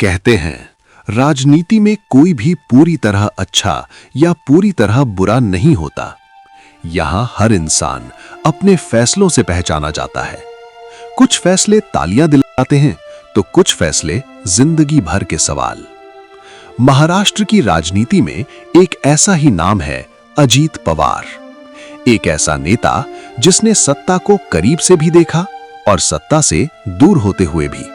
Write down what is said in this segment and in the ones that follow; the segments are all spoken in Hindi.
कहते हैं, राजनीति में कोई भी पूरी तरह अच्छा या पूरी तरह बुरा नहीं होता। यहां हर इंसान अपने फैसलों से पहचाना जाता है। कुछ फैसले तालियां दिलाते हैं तो कुछ फैसले जिंदगी भर के सवाल। महाराष्ट्र की राजनीति में एक ऐसा ही नाम है, अजीत पवार। एक ऐसा नेता जिसने सत्ता को करीब से भी देखा और सत्ता से दूर होते हुए भी।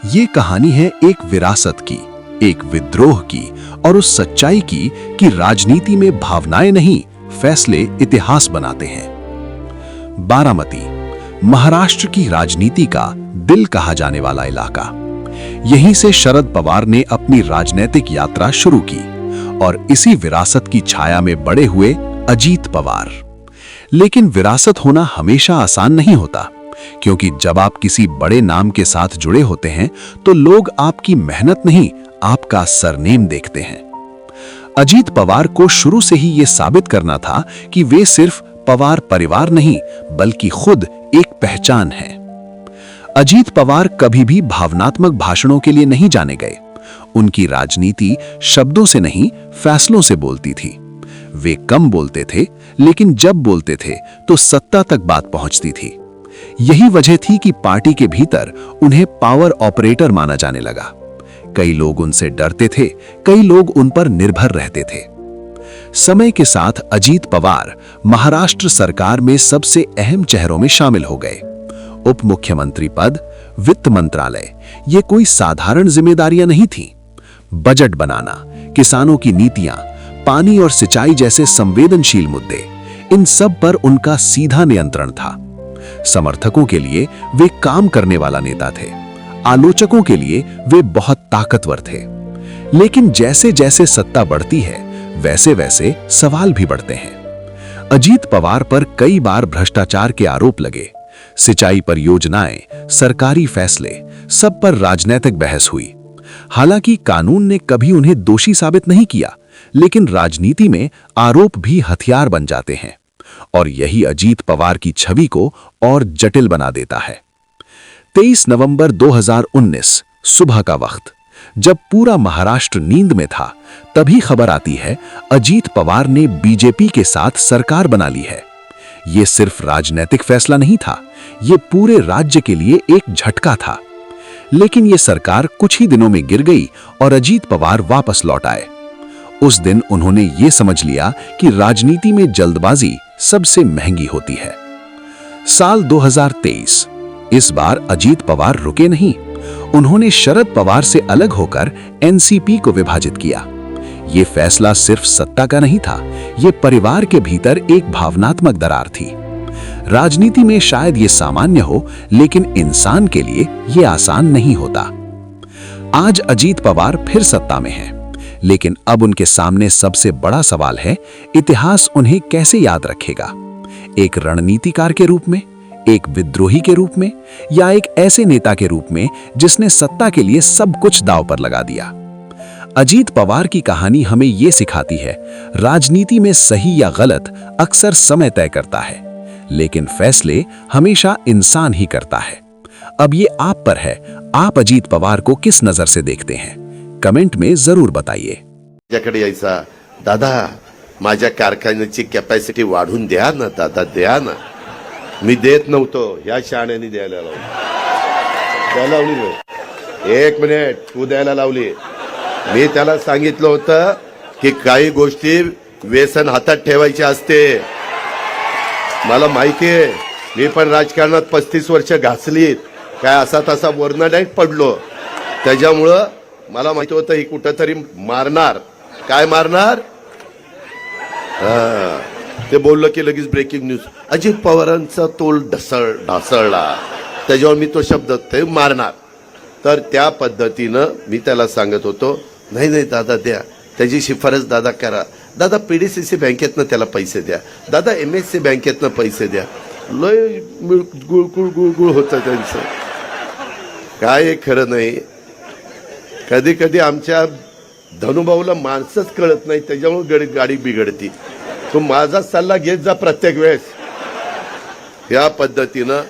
ये कहानी है एक विरासत की, एक विद्रोह की और उस सच्चाई की कि राजनीति में भावनाएं नहीं, फैसले इतिहास बनाते हैं। बारामती, महाराष्ट्र की राजनीति का दिल कहा जाने वाला इलाका। यहीं से शरद पवार ने अपनी राजनीतिक यात्रा शुरू की और इसी विरासत की छाया में बड़े हुए अजीत पवार। लेकिन विरासत होना हमेशा आसान नहीं होता, क्योंकि जब आप किसी बड़े नाम के साथ जुड़े होते हैं तो लोग आपकी मेहनत नहीं, आपका सरनेम देखते हैं। अजीत पवार को शुरू से ही यह साबित करना था कि वे सिर्फ पवार परिवार नहीं, बल्कि खुद एक पहचान है। अजीत पवार कभी भी भावनात्मक भाषणों के लिए नहीं जाने गए। उनकी राजनीति शब्दों से नहीं, फैसलों से बोलती थी। वे कम बोलते थे, लेकिन जब बोलते थे तो सत्ता तक बात पहुंचती थी। यही वजह थी कि पार्टी के भीतर उन्हें पावर ऑपरेटर माना जाने लगा। कई लोग उनसे डरते थे, कई लोग उन पर निर्भर रहते थे। समय के साथ अजीत पवार महाराष्ट्र सरकार में सबसे अहम चेहरों में शामिल हो गए। उप मुख्यमंत्री पद, वित्त मंत्रालय, ये कोई साधारण जिम्मेदारियां नहीं थीं। बजट बनाना, किसानों की नीतियां, पानी और सिंचाई जैसे संवेदनशील मुद्दे, इन सब पर उनका सीधा नियंत्रण था। समर्थकों के लिए वे काम करने वाला नेता थे, आलोचकों के लिए वे बहुत ताकतवर थे। लेकिन जैसे जैसे सत्ता बढ़ती है, वैसे वैसे सवाल भी बढ़ते हैं। अजीत पवार पर कई बार भ्रष्टाचार के आरोप लगे। सिंचाई परियोजनाएं, सरकारी फैसले, सब पर राजनीतिक बहस हुई। हालांकि कानून ने कभी उन्हें दोषी साबित नहीं किया, लेकिन राजनीति में आरोप भी हथियार बन जाते हैं और यही अजीत पवार की छवि को और जटिल बना देता है। 23 नवंबर 2019 सुबह का वक्त, जब पूरा महाराष्ट्र नींद में था, तभी खबर आती है अजीत पवार ने बीजेपी के साथ सरकार बना ली है। यह सिर्फ राजनीतिक फैसला नहीं था, यह पूरे राज्य के लिए एक झटका था। लेकिन यह सरकार कुछ ही दिनों में गिर गई और अजीत पवार वापस लौट आए। उस दिन उन्होंने ये समझ लिया कि राजनीति में जल्दबाजी सबसे महंगी होती है। साल 2023, इस बार अजीत पवार रुके नहीं। उन्होंने शरद पवार से अलग होकर एनसीपी को विभाजित किया। ये फैसला सिर्फ सत्ता का नहीं था, ये परिवार के भीतर एक भावनात्मक दरार थी। राजनीति में शायद ये सामान्य हो, लेकिन इंसान के लिए ये आसान नहीं होता। आज अजीत पवार फिर सत्ता में हैं, लेकिन अब उनके सामने सबसे बड़ा सवाल है, इतिहास उन्हें कैसे याद रखेगा? एक रणनीतिकार के रूप में, एक विद्रोही के रूप में, या एक ऐसे नेता के रूप में जिसने सत्ता के लिए सब कुछ दांव पर लगा दिया? अजीत पवार की कहानी हमें यह सिखाती है, राजनीति में सही या गलत अक्सर समय तय करता है, लेकिन फैसले हमेशा इंसान ही करता है। अब ये आप पर है, आप अजीत पवार को किस नजर से देखते हैं? कमेंट में जरूर बताइए। माझ्याकडे यायचा, दादा माझ्या कारखान्याची कॅपॅसिटी वाढून द्या ना दादा, द्या ना. मी देत नव्हतो, या शाण्याने द्यायला लावली. एक मिनिट, तू द्यायला लावली. मी त्याला सांगितलं होतं की काही गोष्टी व्यसन हातात ठेवायची असते. मला माहिती आहे, मी पण राजकारणात 35 वर्ष घासलीत. काय असा तसा वर्ण नाही पडलो. त्याच्यामुळं मला माहिती होतं ही कुठेतरी मारणार. काय मारणार? ते बोललं की लगेच ब्रेकिंग न्यूज, अजित पवारांचा तोल ढासळला. त्याच्यावर मी तो शब्द ते मारणार. तर त्या पद्धतीनं मी त्याला सांगत होतो, नाही नाही दादा द्या, त्याची शिफारस दादा करा. दादा पीडीसीसी बँकेतनं त्याला पैसे द्या, दादा एमएससी बँकेतनं पैसे द्या. लय गुळगुळ होतं त्यांचं. काय खरं नाही. कधी कधी आमच्या धनुभाऊला माणसंच कळत नाही, त्याच्यामुळे गाडी बिघडती. तो माझा सल्ला घेत जा प्रत्येक वेळेस. या पद्धतीनं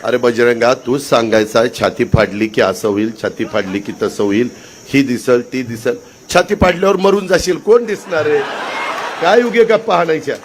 अरे बजरंगा तूच सांगायचा छाती फाडली की असं होईल, छाती फाडली की तसं होईल, ही दिसल ती दिसल. छाती फाडल्यावर मरून जाशील, कोण दिसणार आहे? काय उगे गप्पा हाणायच्या.